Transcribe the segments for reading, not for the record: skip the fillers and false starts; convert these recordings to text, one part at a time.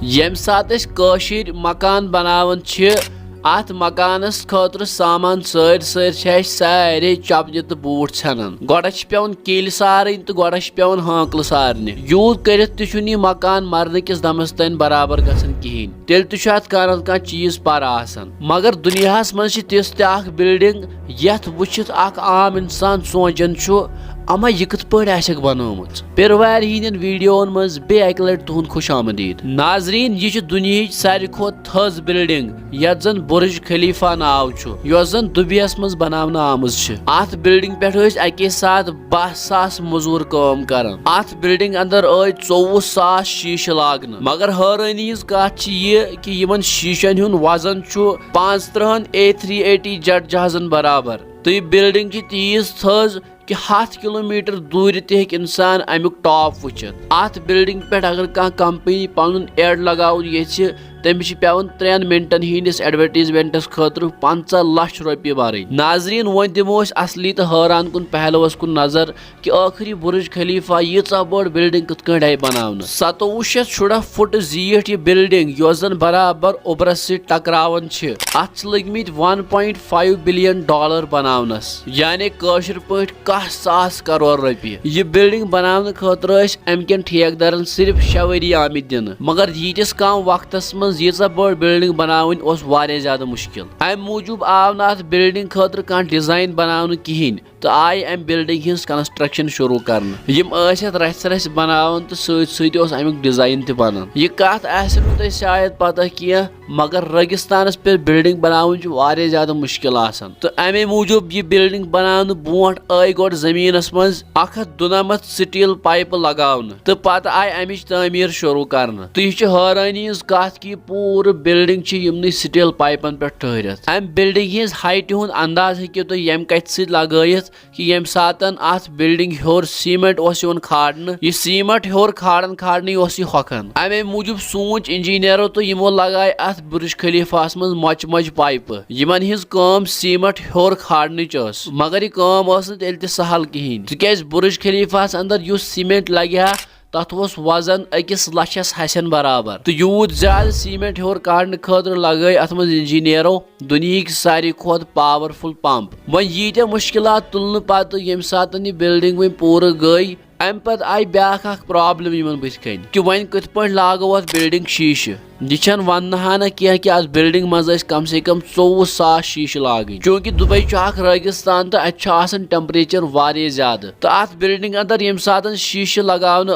यम सात कशीर मकान बनावन अत मकानस खतर सामान सारे चपन तो बूट छान गोड़ पेवन किल सारे तो गोड़ पेवन हाकल सारने यूत कर मकान मरने किस दमस तन बराबर गसन कहें तेल कह चीज पर आसान मगर दुनिया मज तिस बिल्डिंग यथ वुचित आम इंसान सोचन अमा यह कत पे बनोमुत पेरि वायर हिंदन वीडियोन मज बे अक लट तुहद खुश आमदीद नाजरीन यह दुनिया सारे खोत थज बिल्डिंग यथ जन बुर्ज खलीफा नाव यह जन दुबियस मज बनावन आमज अत बिल्डिंग पे अके साथ 10,000 मजूर काम कर अत बिल्डिंग अंदर 24,000 शीश लागन मगर हैरानी हज कत यह कि यमन शीशन हुन वजन 35 A380 जेट जहाजन बराबर तो यह बिल्डिंग तीज थज कि 100 किलोमीटर दूर तक इंसान अमुक टॉप वुचित अत बिल्डिंग पे अगर कह कंपनी पन एड लगाव ये तमिस पेवन 3 मिनटन हंदिस एडवर्टीजमेंटस खतर 15 लाख रुपये भरन नाजरीन वो दिमो असली तो हैरान कुन पहलुस कुन नजर कि आखिर बुर्ज खलीफा यीचा बड़ बिल्डिंग कत कह बनावन 2700 फुट जीठ यह बिल्डिंग यह जन बराबर उबरस से टकरावन अत लगमित $1.5 बिलियन बनावनस यानी कशर पे 10,000 करोड़ रुपये यह बिल्डिंग बनावन खतर अमकन ठेकेदारन सिर्फ 6 वरी आमित दिन मगर यीटिस कम वक्तस मज यीचा बड़ बिल्डिंग बनावन ज्यादा मुश्किल अम मूजूब आव ना बिल्डिंग खतर कह डिजाइन बनावन कहें तो आय अम बिल्डिंग हिंस कंस्ट्रक्शन शुरू कर रस बनावन तो समुक डिजाइन तह बनान यह कत आह शायद पता कह मगर रेगिस्तानस पे बिल्डिंग बनावन ज्यादा मुश्किल आसान तो अमे मूजूब यह बिल्डिंग बनाने बोट आई गोड़ जमीनस मज 192 स्टील पाइप लगावन तो पत आय अमिच तामीर शुरू कर तो यह हैरानी हज कत कि पूर बिल्डिंग यमन स्टील पाइपन पे ठहरित अम बिल्डिंग हिंस हाइट हुंद अंदाज हेकि तुम यम कत लगायित कि यम सातन अत बिल्डिंग हेर सीमेंट खाड़न यह सीमेंट हेर खाड़न हॉकन अमे मूजूब सूच इंजीनियरों तो यमो लगाए अत बुर्ज खलीफास मज मच पाइप यमन हिंस काम सीमेंट हेर खाड़न मगर यह काम तेल तह सहल कहें तिक बुर्ज खलीफास अंदर युस सीमेंट लगे तथ वजन 1 लक्षस हसन बराबर तो यूत ज्यादा सीमेंट हेर काड़ने खतर लगे अत मज इंजीनियरों दुनिया सारे खोत पावरफुल पंप वो यीत्या मुश्किलात तुलने पत यम सात यह बिल्डिंग वो पूर गई अम पत आई ब्या प्रॉब्लम इन बुथ कन कि वन कत पे लागो अत बिल्डिंग शीश यह वन कह कि अत बिल्डिंग मज कम से कम 24,000 शीश लागन चूंकि दुबई रेगिस्तान तो अत टेम्परेचर वारिया ज्यादा तो अत बिल्डिंग अंदर यम सात शीश लगावन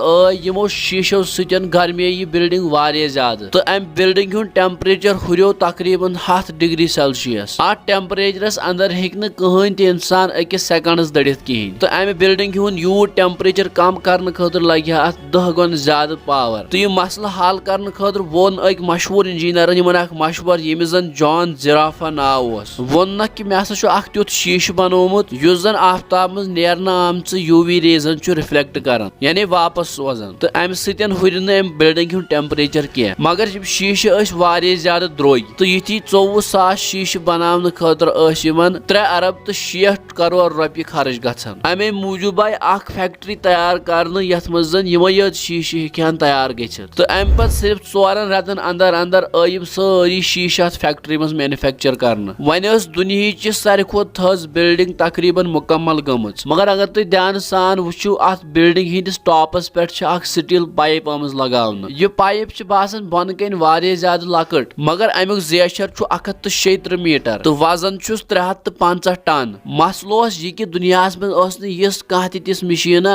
यमो शीशो सतन गर्मे यह बिल्डिंग वारिया ज्यादा तो अम बिल्डिंग हुंद टेम्परेचर हुरियो तकरीबन 10 डिग्री सेल्सियस अत टेम्परेचरस अंदर हेक कहीं ते इंसान 1 सेकंडस दड़ित कहें तो अमे बिल्डिंग हुंद यूत टेम्परेचर कम करने खतर लगे अत 10 गुण ज्यादा पावर तो यह मसला हल करने खतर वोन मशहूर इंजीनियर मशवर यमिस जन 𝐷 नाव वोन कि मे हसा तुथ शीश बनोमुत युस जन आफ्ताब मज नेरना आमच UV रेजन रिफ्लेक्ट कर यानी वापस सोजन तो अम सतन हुर बिल्डिंग हुंद टेम्परेचर कह मगर शीश ज्यादा द्रोग तो ये 24,000 शीश बनाने खतर 3 अरब तो 60 करोड़ रुपये खर्च गछन अमे मूजूब आई फैक्ट्री तैयार कर यथ मज जन यमो शीश हेकान तैयार गछित तो अम पे सिर्फ 4 रतन अंदर अंदर आयम सारी शीश फैक्ट्री मज मैन्युफैक्चर कर वन दुनिया सारे खोत थज बिल्डिंग तकरीबन मुकम्मल गमच मगर अगर तुम ध्यान सान वुचु अत बिल्डिंग हंदिस टॉपस पे स्टील पाइप आमज लगावन यह पाइप बासान बन कन वारिया ज्यादा लकट मगर अमुक जेशर 176 मीटर तो वजन 350 टन मसलो यह कि दुनिया मज यस कह तिस मशीन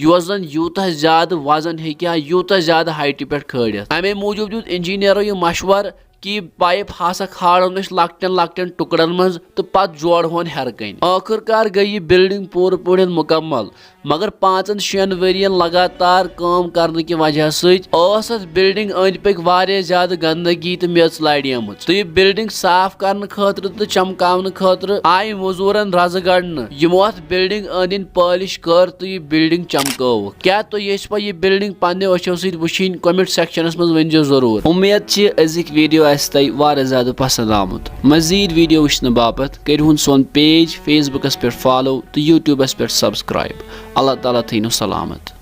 यस जन यूत ज्यादा वजन हेक्या यूत ज्यादा हाइट पे खड़ित अमे मूजूब दित इंजीनियरों यह मशवर कि पाइप हसा खाड़न लकटन लकटन टुकड़न मज तो पत जोड़न हर कन आखिरकार गई यह बिल्डिंग पूरे पूरे मुकम्मल मगर 5-6 वरियन लगातार काम करने की वजह से बिल्डिंग अंद पक वारिया ज्यादा गंदगी तो मेच लाड़ियम तो यह बिल्डिंग साफ करने खतर तो चमकावन खतर आय मजूरन रज गड़न यमो अत बिल्डिंग अंदन पॉलिश कर तो यह बिल्डिंग चमको क्या तो यह बिल्डिंग पन्ने अचो सत वुचिन कमेंट सेक्शनस मज वनो जरूर उम्मीद अज़िक वीडियो तह ज्यादा पसंद आमुत मजीद वीडियो वुचने बापत करूँ सोन पेज फेसबुकस पे फॉलो तो यूट्यूबस पे सब्सक्राइब अल्लाह ताला थीनो सलामत।